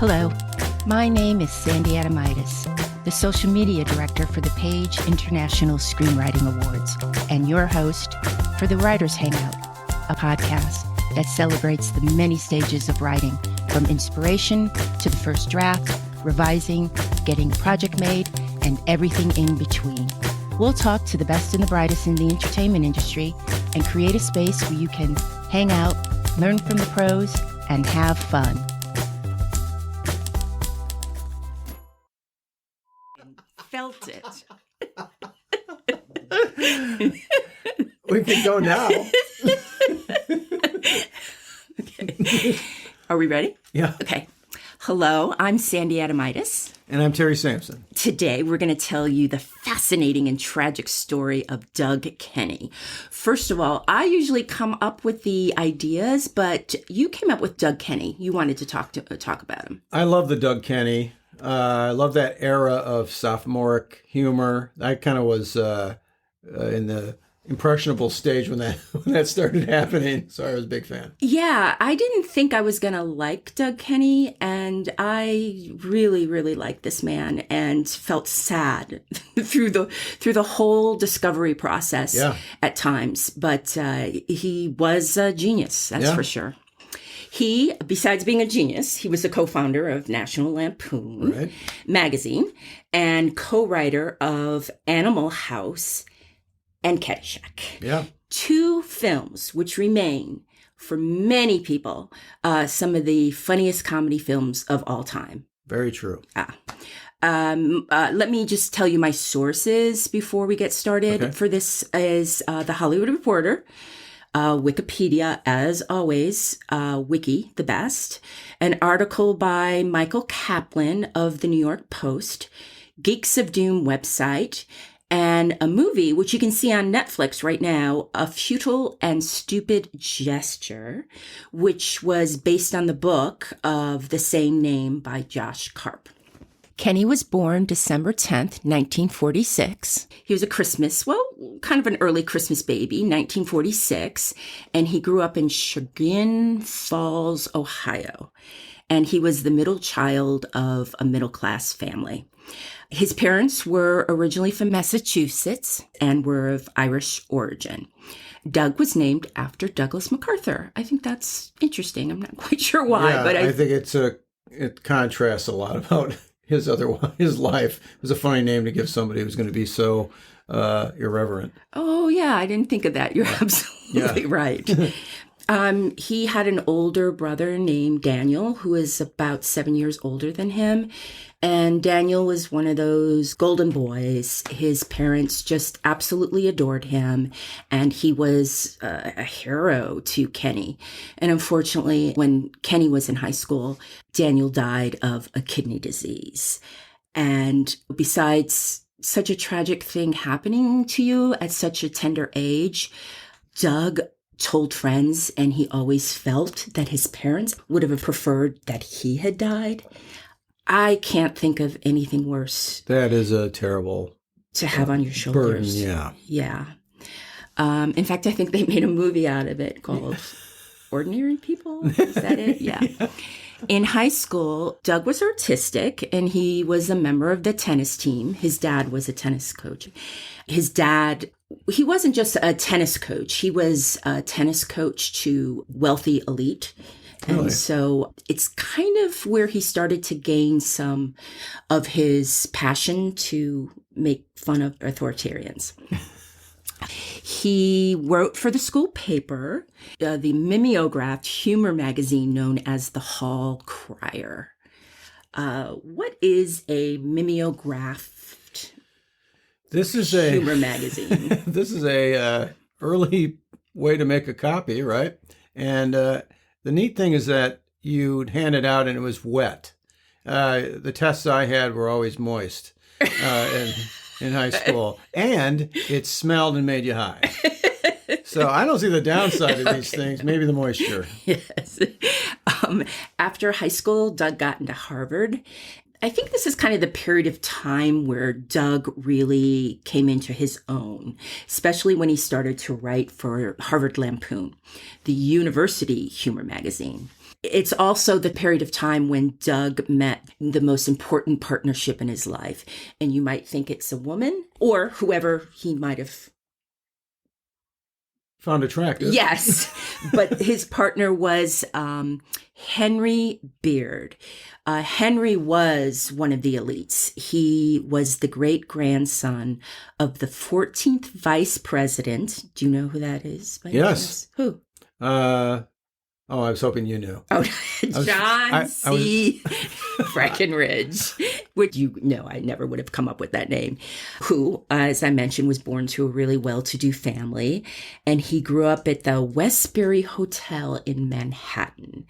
Hello, my name is Sandy Adomaitis, the social media director for the Page International Screenwriting Awards, and your host for The Writers Hangout, a podcast that celebrates the many stages of writing, from inspiration to the first draft, revising, getting a project made, and everything in between. We'll talk to the best and the brightest in the entertainment industry and create a space where you can hang out, learn from the pros, and have fun. Felt it. We can go now. Okay. Are we ready? Yeah. Okay. Hello, I'm Sandy Adomaitis. And I'm Terry Sampson. Today, we're going to tell you the fascinating and tragic story of Doug Kenney. First of all, I usually come up with the ideas, but you came up with Doug Kenney. You wanted to talk about him. I love the Doug Kenney. I love that era of sophomoric humor. I kind of was in the impressionable stage when that started happening, so I was a big fan. Yeah, I didn't think I was going to like Doug Kenney, and I really, really liked this man and felt sad through the whole discovery process at times. But he was a genius, that's for sure. He, besides being a genius, he was the co-founder of National Lampoon magazine and co-writer of Animal House and Caddyshack. Yeah. Two films which remain, for many people, some of the funniest comedy films of all time. Very true. Let me just tell you my sources before we get started. Okay. For this is The Hollywood Reporter, Wikipedia, as always, Wiki, the best, an article by Michael Kaplan of the New York Post, Geeks of Doom website, and a movie, which you can see on Netflix right now, A Futile and Stupid Gesture, which was based on the book of the same name by Josh Karp. Kenney was born December 10th, 1946. He was kind of an early Christmas baby, 1946, and he grew up in Chagrin Falls, Ohio. And he was the middle child of a middle-class family. His parents were originally from Massachusetts and were of Irish origin. Doug was named after Douglas MacArthur. I think that's interesting. I'm not quite sure why, but I think it contrasts a lot about his life. It was a funny name to give somebody who's going to be so irreverent. Oh, yeah. I didn't think of that. You're absolutely right. He had an older brother named Daniel, who is about 7 years older than him. And Daniel was one of those golden boys. His parents just absolutely adored him. And he was a hero to Kenney. And unfortunately, when Kenney was in high school, Daniel died of a kidney disease. And besides such a tragic thing happening to you at such a tender age, Doug told friends, and he always felt that his parents would have preferred that he had died. I can't think of anything worse. That is a terrible to have on your shoulders. Burden, yeah. In fact, I think they made a movie out of it called Ordinary People. Is that it? Yeah. In high school, Doug was artistic, and he was a member of the tennis team. His dad was a tennis coach. His dad, he wasn't just a tennis coach. He was a tennis coach to wealthy elite. And so it's kind of where he started to gain some of his passion to make fun of authoritarians. He wrote for the school paper, the mimeographed humor magazine known as the Hall Crier. What is a mimeographed humor magazine? This is a early way to make a copy, right? And the neat thing is that you'd hand it out and it was wet. The tests I had were always moist in high school. And it smelled and made you high. So I don't see the downside of these things. Maybe the moisture. Yes. After high school, Doug got into Harvard. I think this is kind of the period of time where Doug really came into his own, especially when he started to write for Harvard Lampoon, the university humor magazine. It's also the period of time when Doug met the most important partnership in his life. And you might think it's a woman or whoever he might have found attractive. Yes, but his partner was Henry Beard. Henry was one of the elites. He was the great-grandson of the 14th vice president. Do you know who that is? Yes. Who? I was hoping you knew. Oh, John C. Breckinridge, which I never would have come up with that name, who, as I mentioned, was born to a really well-to-do family, and he grew up at the Westbury Hotel in Manhattan.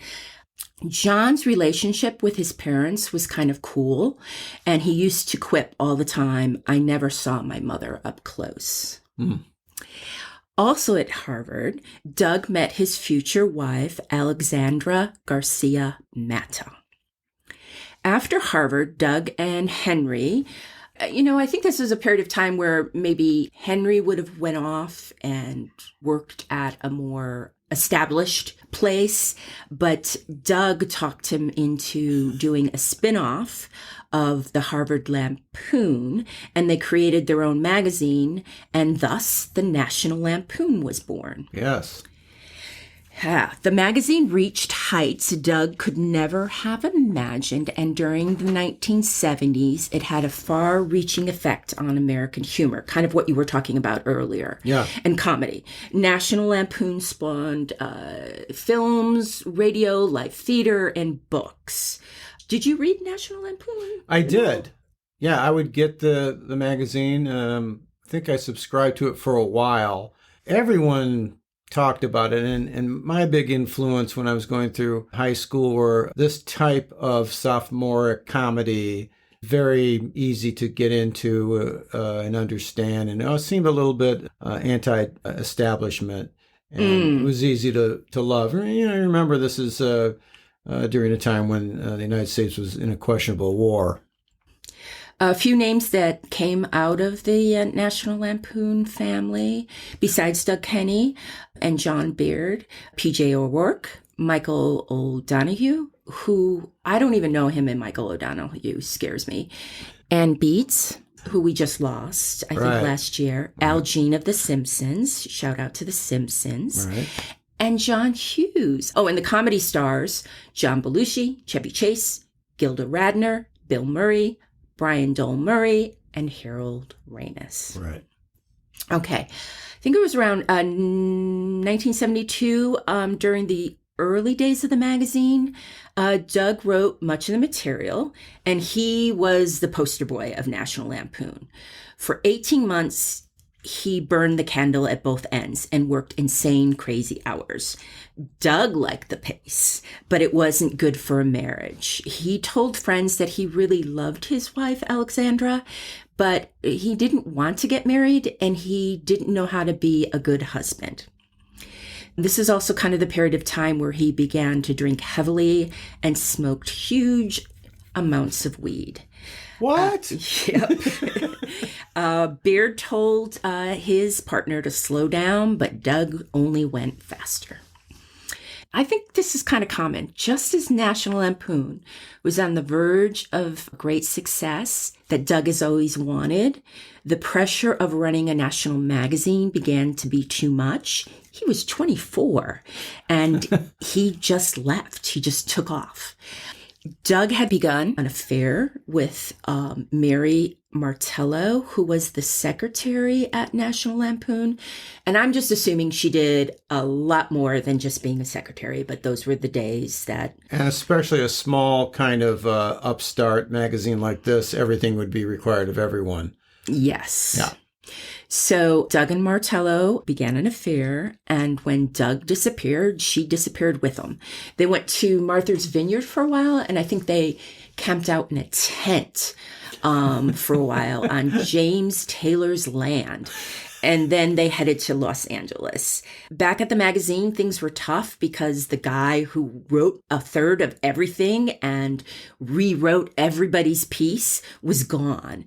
John's relationship with his parents was kind of cool, and he used to quip all the time, "I never saw my mother up close." Mm. Also at Harvard, Doug met his future wife, Alexandra Garcia Mata. After Harvard, Doug and Henry, I think this was a period of time where maybe Henry would have went off and worked at a more established place, but Doug talked him into doing a spin-off of the Harvard Lampoon, and they created their own magazine, and thus the National Lampoon was born. Yes. The magazine reached heights Doug could never have imagined, and during the 1970s, it had a far-reaching effect on American humor, kind of what you were talking about earlier. Yeah. And comedy. National Lampoon spawned films, radio, live theater, and books. Did you read National Lampoon? I did. Yeah, I would get the magazine. I think I subscribed to it for a while. Everyone talked about it, and my big influence when I was going through high school were this type of sophomoric comedy, very easy to get into and understand, and it seemed a little bit anti-establishment, and it was easy to love. I remember this is during a time when the United States was in a questionable war. A few names that came out of the National Lampoon family, besides Doug Kenney and John Beard, P.J. O'Rourke, Michael O'Donoghue, who I don't even know him, and Michael O'Donoghue scares me, Ann Beats, who we just lost, I think last year, Al Jean of The Simpsons, shout out to The Simpsons, and John Hughes. Oh, and the comedy stars, John Belushi, Chevy Chase, Gilda Radner, Bill Murray, Brian Dole Murray, and Harold Ramis. Right. Okay. I think it was around 1972, during the early days of the magazine. Doug wrote much of the material, and he was the poster boy of National Lampoon. For 18 months, he burned the candle at both ends and worked insane, crazy hours. Doug liked the pace, but it wasn't good for a marriage. He told friends that he really loved his wife, Alexandra, but he didn't want to get married, and he didn't know how to be a good husband. This is also kind of the period of time where he began to drink heavily and smoked huge amounts of weed. What? Yep. Beard told his partner to slow down, but Doug only went faster. I think this is kind of common. Just as National Lampoon was on the verge of great success that Doug has always wanted, the pressure of running a national magazine began to be too much. He was 24, and he just left. He just took off. Doug had begun an affair with Mary Martello, who was the secretary at National Lampoon. And I'm just assuming she did a lot more than just being a secretary, but those were the days that... And especially a small kind of upstart magazine like this, everything would be required of everyone. Yes. Yeah. So Doug and Martello began an affair, and when Doug disappeared, she disappeared with him. They went to Martha's Vineyard for a while, and I think they camped out in a tent for a while on James Taylor's land. And then they headed to Los Angeles. Back at the magazine, things were tough because the guy who wrote a third of everything and rewrote everybody's piece was gone.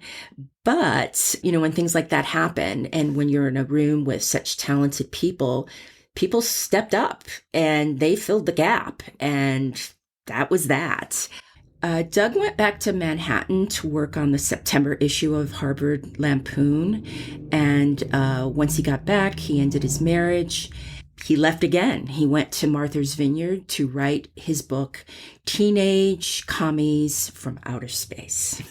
But, when things like that happen, and when you're in a room with such talented people, people stepped up and they filled the gap. And that was that. Doug went back to Manhattan to work on the September issue of Harvard Lampoon. And once he got back, he ended his marriage. He left again. He went to Martha's Vineyard to write his book, Teenage Commies from Outer Space.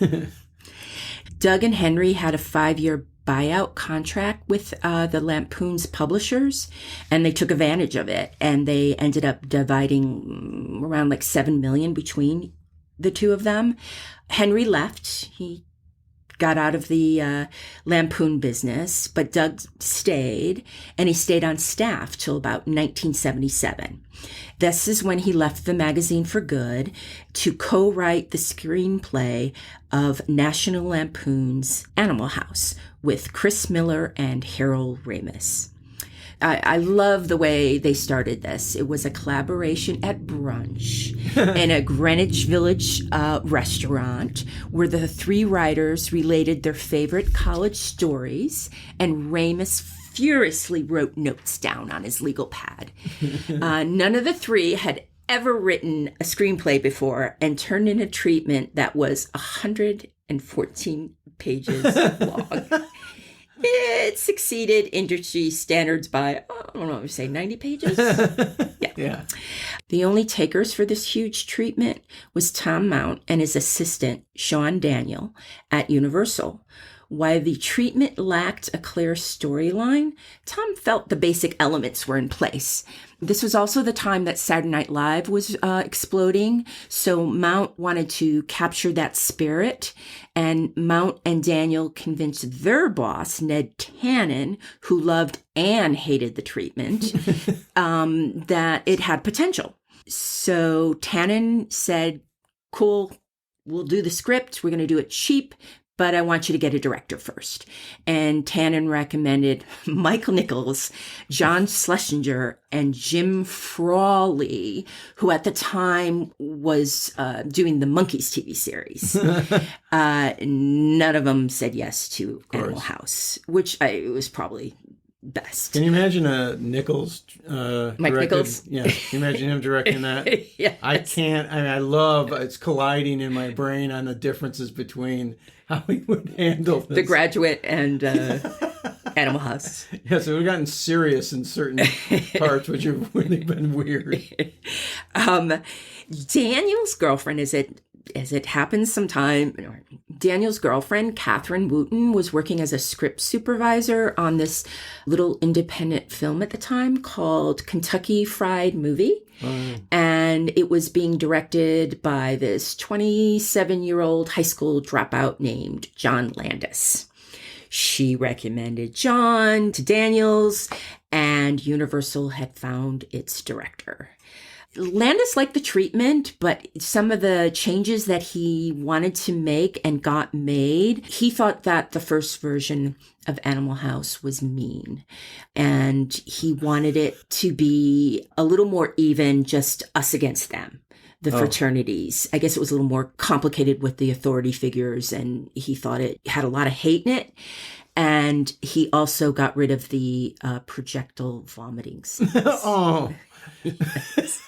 Doug and Henry had a 5-year buyout contract with the Lampoon's publishers, and they took advantage of it. And they ended up dividing around like $7 million between the two of them. Henry left. He got out of the Lampoon business, but Doug stayed, and he stayed on staff till about 1977. This is when he left the magazine for good to co-write the screenplay of National Lampoon's Animal House with Chris Miller and Harold Ramis. I love the way they started this. It was a collaboration at brunch in a Greenwich Village restaurant where the three writers related their favorite college stories, and Ramis furiously wrote notes down on his legal pad. None of the three had ever written a screenplay before and turned in a treatment that was 114 pages long. It succeeded industry standards by, I don't know, say 90 pages? Yeah. The only takers for this huge treatment was Tom Mount and his assistant, Sean Daniel, at Universal. While the treatment lacked a clear storyline, Tom felt the basic elements were in place. This was also the time that Saturday Night Live was exploding, so Mount wanted to capture that spirit, and Mount and Daniel convinced their boss, Ned Tannen, who loved and hated the treatment, that it had potential. So Tannen said, cool, we'll do the script, we're going to do it cheap, but I want you to get a director first. And Tannen recommended Michael Nichols, John Schlesinger, and Jim Frawley, who at the time was doing the Monkees TV series. None of them said yes to Animal House, which was probably best. Can you imagine a Nichols Mike Nichols? Yeah, can you imagine him directing that? Yes. I can't. I love it's colliding in my brain on the differences between how he would handle this. The Graduate and Animal House. Yeah, so we've gotten serious in certain parts, which have really been weird. Daniel's girlfriend, as it happens sometime, Daniel's girlfriend, Catherine Wooten, was working as a script supervisor on this little independent film at the time called Kentucky Fried Movie. And it was being directed by this 27-year-old high school dropout named John Landis. She recommended John to Daniels, and Universal had found its director. Landis liked the treatment, but some of the changes that he wanted to make and got made, he thought that the first version of Animal House was mean. And he wanted it to be a little more even, just us against them, the fraternities. I guess it was a little more complicated with the authority figures, and he thought it had a lot of hate in it. And he also got rid of the projectile vomiting scenes. Yes.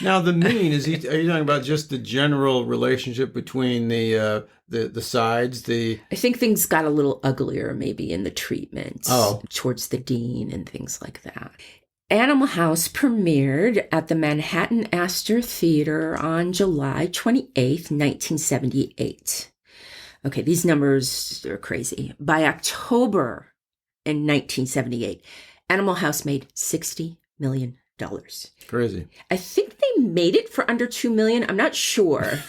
Now the mean are you talking about just the general relationship between the sides? I think things got a little uglier maybe in the treatment towards the dean and things like that. Animal House premiered at the Manhattan Astor Theater on July 28th, 1978. Okay, these numbers are crazy. By October in 1978, Animal House made $60 million. Crazy. I think they made it for under $2 million. I'm not sure.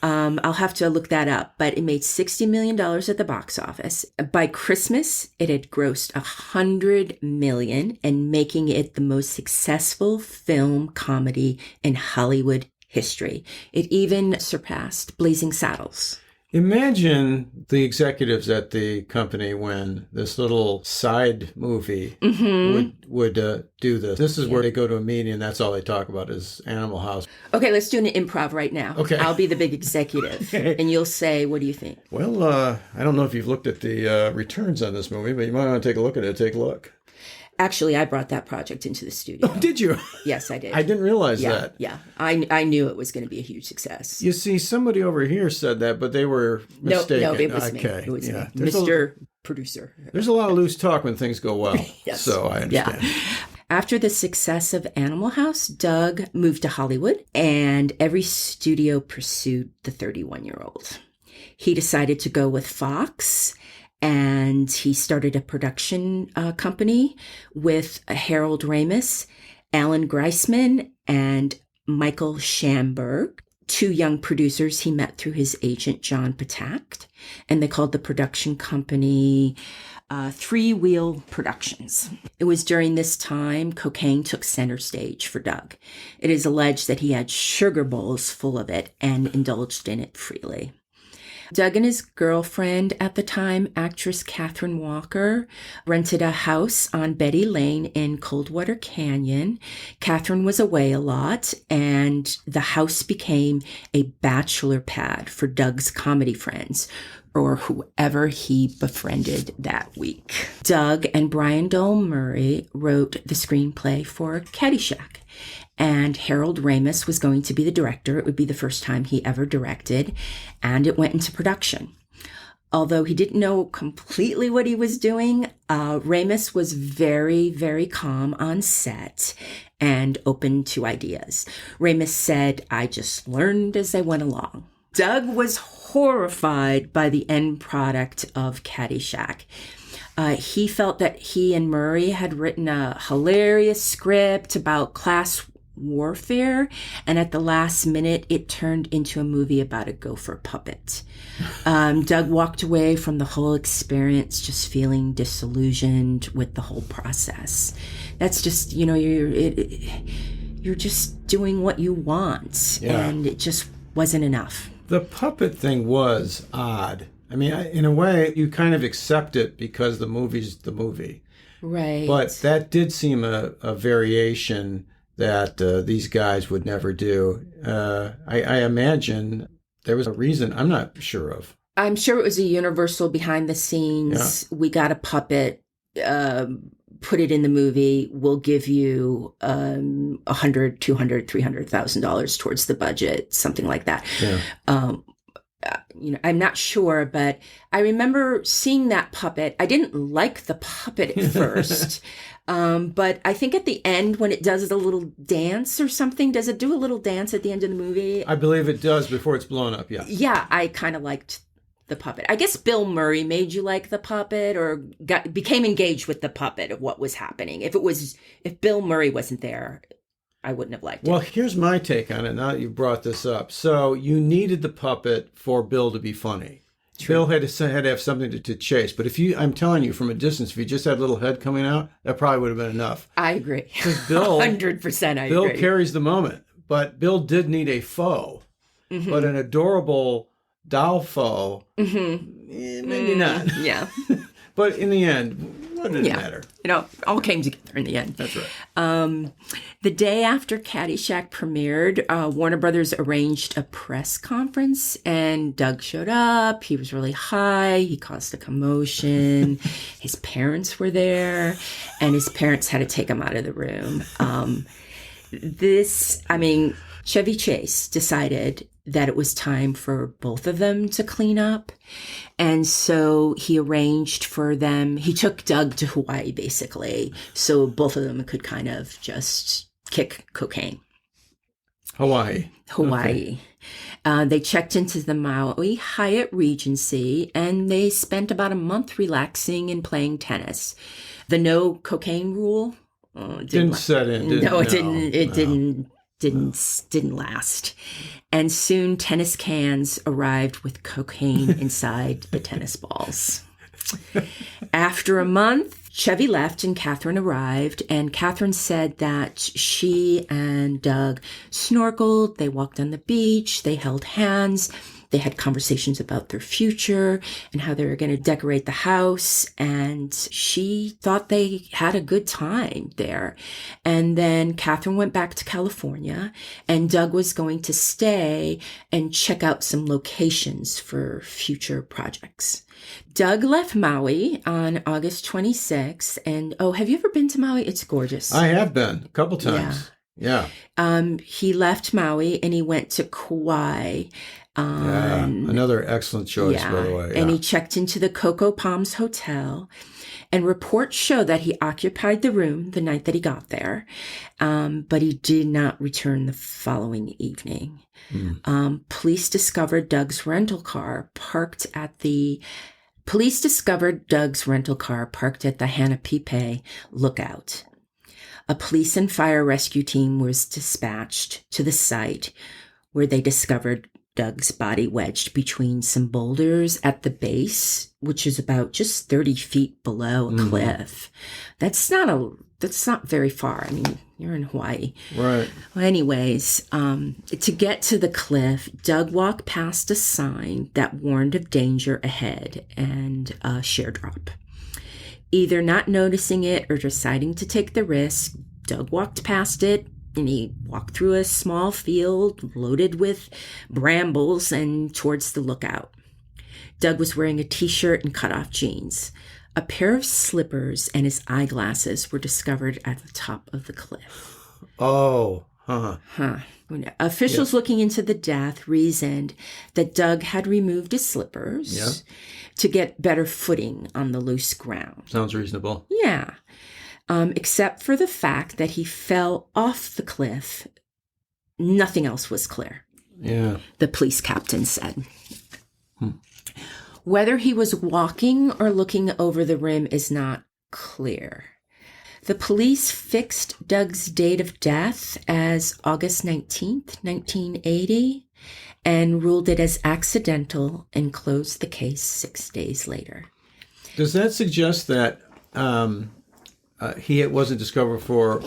I'll have to look that up, but it made $60 million at the box office. By Christmas, it had grossed $100 million and making it the most successful film comedy in Hollywood history. It even surpassed Blazing Saddles. Imagine the executives at the company when this little side movie would do this. This is where they go to a meeting and that's all they talk about is Animal House. Okay, let's do an improv right now. Okay. I'll be the big executive. Okay. And you'll say, what do you think? Well, I don't know if you've looked at the returns on this movie, but you might want to take a look at it. Take a look. Actually, I brought that project into the studio. Oh, did you? Yes, I did. I didn't realize that. Yeah. I knew it was going to be a huge success. You see, somebody over here said that, but they were mistaken. No, it was me. It was me. Mr. Producer. There's a lot of loose talk when things go well. Yes. So I understand. Yeah. After the success of Animal House, Doug moved to Hollywood, and every studio pursued the 31-year-old. He decided to go with Fox, and he started a production company with Harold Ramis, Alan Greisman, and Michael Schamberg, two young producers he met through his agent, John Patact, and they called the production company Three Wheel Productions. It was during this time cocaine took center stage for Doug. It is alleged that he had sugar bowls full of it and indulged in it freely. Doug and his girlfriend at the time, actress Catherine Walker, rented a house on Betty Lane in Coldwater Canyon. Catherine was away a lot, and the house became a bachelor pad for Doug's comedy friends, or whoever he befriended that week. Doug and Brian Dole Murray wrote the screenplay for Caddyshack, and Harold Ramis was going to be the director. It would be the first time he ever directed, and it went into production. Although he didn't know completely what he was doing, Ramis was very, very calm on set and open to ideas. Ramis said, "I just learned as I went along." Doug was horrified by the end product of Caddyshack. He felt that he and Murray had written a hilarious script about class warfare, and at the last minute, it turned into a movie about a gopher puppet. Doug walked away from the whole experience just feeling disillusioned with the whole process. That's just, you're just doing what you want, and it just wasn't enough. The puppet thing was odd. I mean, in a way, you kind of accept it because the movie's the movie. Right. But that did seem a variation that these guys would never do. I imagine there was a reason I'm not sure of. I'm sure it was a universal behind the scenes. Yeah. We got a puppet, put it in the movie. We'll give you $100,000, $200,000, $300,000 towards the budget, something like that. Yeah. I'm not sure, but I remember seeing that puppet. I didn't like the puppet at first, but I think at the end when it does a little dance or something, does it do a little dance at the end of the movie? I believe it does before it's blown up, yeah. Yeah, I kind of liked the puppet. I guess Bill Murray made you like the puppet or became engaged with the puppet of what was happening. If Bill Murray wasn't there, I wouldn't have liked it. Well, here's my take on it now that you brought this up. So you needed the puppet for Bill to be funny. True. Bill had to have something to chase. But I'm telling you, from a distance, if you just had a little head coming out, that probably would have been enough. I agree. Because Bill, 100% I Bill agree. carries the moment. But Bill did need a foe. Mm-hmm. But an adorable doll foe, maybe not. Yeah. But in the end, what did it matter? It all came together in the end. That's right. The day after Caddyshack premiered, Warner Brothers arranged a press conference, and Doug showed up. He was really high. He caused a commotion. His parents were there, and his parents had to take him out of the room. Chevy Chase decided that it was time for both of them to clean up. And so he arranged for them. He took Doug to Hawaii, basically, so both of them could kind of just kick cocaine. Hawaii. Okay. They checked into the Maui Hyatt Regency, and they spent about a month relaxing and playing tennis. The no cocaine rule didn't set in. Didn't last. And soon tennis cans arrived with cocaine inside the tennis balls. After a month, Chevy left and Catherine arrived, and Catherine said that she and Doug snorkeled, they walked on the beach, they held hands, they had conversations about their future and how they were going to decorate the house, and she thought they had a good time there. And then Catherine went back to California, and Doug was going to stay and check out some locations for future projects. Doug left Maui on August 26th. And, have you ever been to Maui? It's gorgeous. I have been a couple times. Yeah. He left Maui and he went to Kauai. Another excellent choice, by the way. Yeah. And he checked into the Cocoa Palms Hotel. And reports show that he occupied the room the night that he got there, but he did not return the following evening. Police discovered Doug's rental car parked at the Hanapipe Lookout. A police and fire rescue team was dispatched to the site where they discovered Doug's body wedged between some boulders at the base, which is about just 30 feet below a cliff. That's not very far. I mean, you're in Hawaii. Right. Well, anyways, to get to the cliff, Doug walked past a sign that warned of danger ahead and a sheer drop. Either not noticing it or deciding to take the risk, Doug walked past it, and he walked through a small field loaded with brambles and towards the lookout. Doug was wearing a t-shirt and cut-off jeans. A pair of slippers and his eyeglasses were discovered at the top of the cliff. Oh, Officials looking into the death reasoned that Doug had removed his slippers to get better footing on the loose ground. Sounds reasonable. Yeah. Except for the fact that he fell off the cliff. Nothing else was clear. Yeah. The police captain said. Whether he was walking or looking over the rim is not clear. The police fixed Doug's date of death as August 19th, 1980, and ruled it as accidental and closed the case 6 days later. Does that suggest that he wasn't discovered for,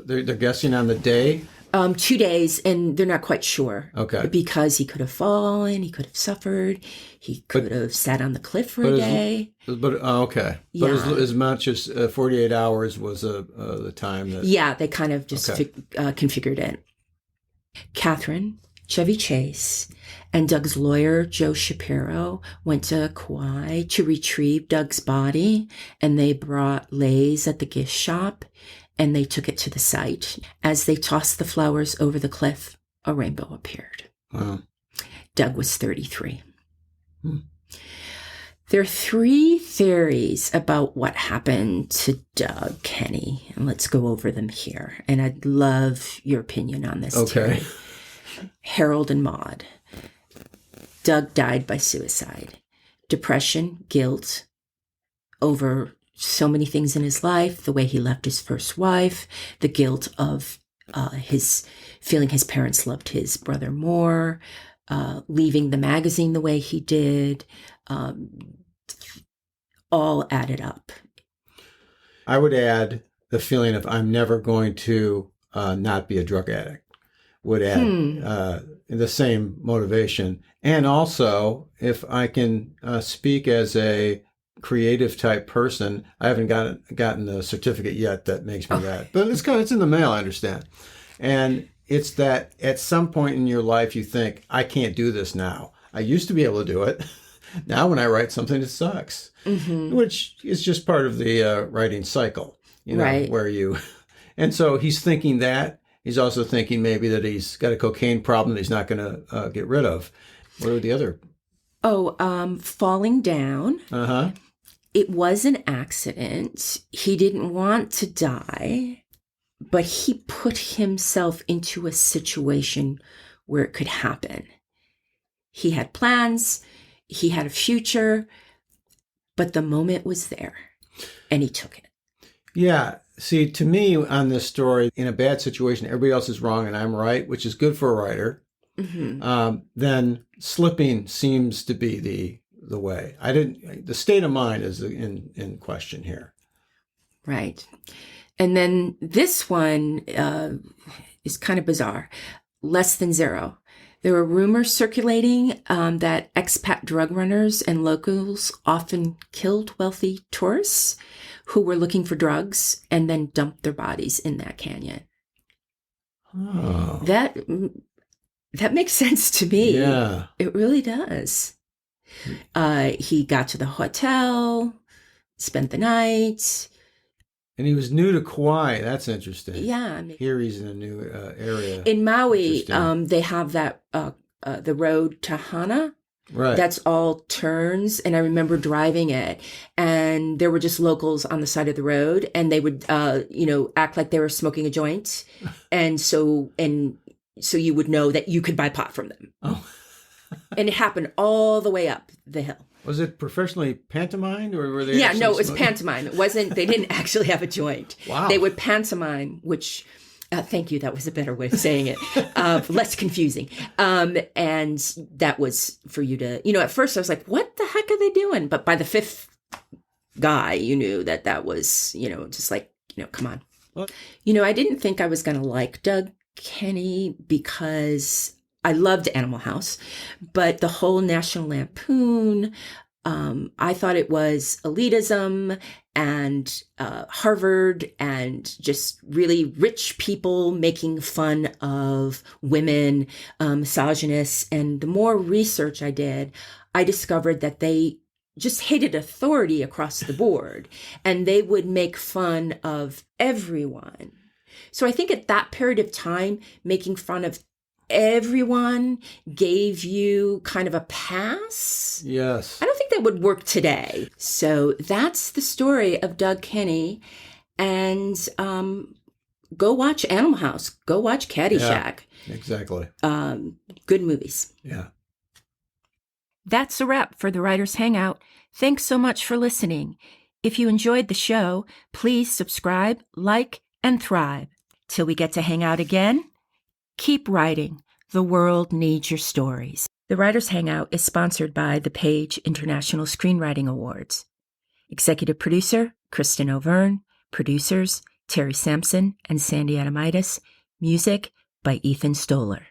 they're guessing on the day? 2 days, and they're not quite sure. Okay. Because he could have fallen, he could have suffered, he could have sat on the cliff for a day. Okay. Yeah. But as much as 48 hours was the time that... Yeah, they kind of just configured it. Catherine, Chevy Chase, and Doug's lawyer, Joe Shapiro, went to Kauai to retrieve Doug's body, and they brought leis at the gift shop, and they took it to the site. As they tossed the flowers over the cliff, a rainbow appeared. Wow. Doug was 33. There are 3 theories about what happened to Doug, Kenney, and let's go over them here. And I'd love your opinion on this. Okay. Terry. Harold and Maude. Doug died by suicide. Depression, guilt over so many things in his life, the way he left his first wife, the guilt of his feeling his parents loved his brother more, leaving the magazine the way he did, all added up. I would add the feeling of I'm never going to not be a drug addict. Would add the same motivation. And also, if I can speak as a creative type person, I haven't gotten the certificate yet that makes me that. But it's in the mail, I understand. And it's that at some point in your life you think, I can't do this now. I used to be able to do it. Now when I write something, it sucks. Which is just part of the writing cycle, right. Where you... And so he's thinking that. He's also thinking maybe that he's got a cocaine problem that he's not going to get rid of. What are the other? Falling down. It was an accident. He didn't want to die, but he put himself into a situation where it could happen. He had plans. He had a future, but the moment was there, and he took it. Yeah. See, to me, on this story, in a bad situation, everybody else is wrong and I'm right, which is good for a writer. Then slipping seems to be the way. The state of mind is in question here. Right. And then this one is kind of bizarre. Less than zero. There were rumors circulating that expat drug runners and locals often killed wealthy tourists who were looking for drugs and then dumped their bodies in that canyon. Oh. That makes sense to me. Yeah. It really does. He got to the hotel, spent the night. And he was new to Kauai. That's interesting. Yeah. Here he's in a new area. In Maui, they have that, the road to Hana. Right. That's all turns. And I remember driving it, and there were just locals on the side of the road, and they would, act like they were smoking a joint. And so you would know that you could buy pot from them. Oh. And it happened all the way up the hill. Was it professionally pantomimed, or were they? Yeah, no, it was pantomime. It wasn't. They didn't actually have a joint. Wow. They would pantomime, which, thank you, that was a better way of saying it, less confusing. And that was for you to, at first I was like, what the heck are they doing? But by the fifth guy, you knew that was, just like, come on. What? I didn't think I was going to like Doug Kenney because I loved Animal House, but the whole National Lampoon, I thought it was elitism and Harvard and just really rich people making fun of women, misogynists. And the more research I did, I discovered that they just hated authority across the board, and they would make fun of everyone. So I think at that period of time, making fun of everyone gave you kind of a pass. Yes. I don't think that would work today. So that's the story of Doug Kenney. And go watch Animal House. Go watch Caddyshack. Yeah, exactly. Good movies. Yeah. That's a wrap for the Writers Hangout. Thanks so much for listening. If you enjoyed the show, please subscribe, like, and thrive. Till we get to hang out again, keep writing. The world needs your stories. The Writers Hangout is sponsored by the Page International Screenwriting Awards. Executive producer, Kristin Overn. Producers, Terry Sampson and Sandy Adomaitis. Music by Ethan Stoller.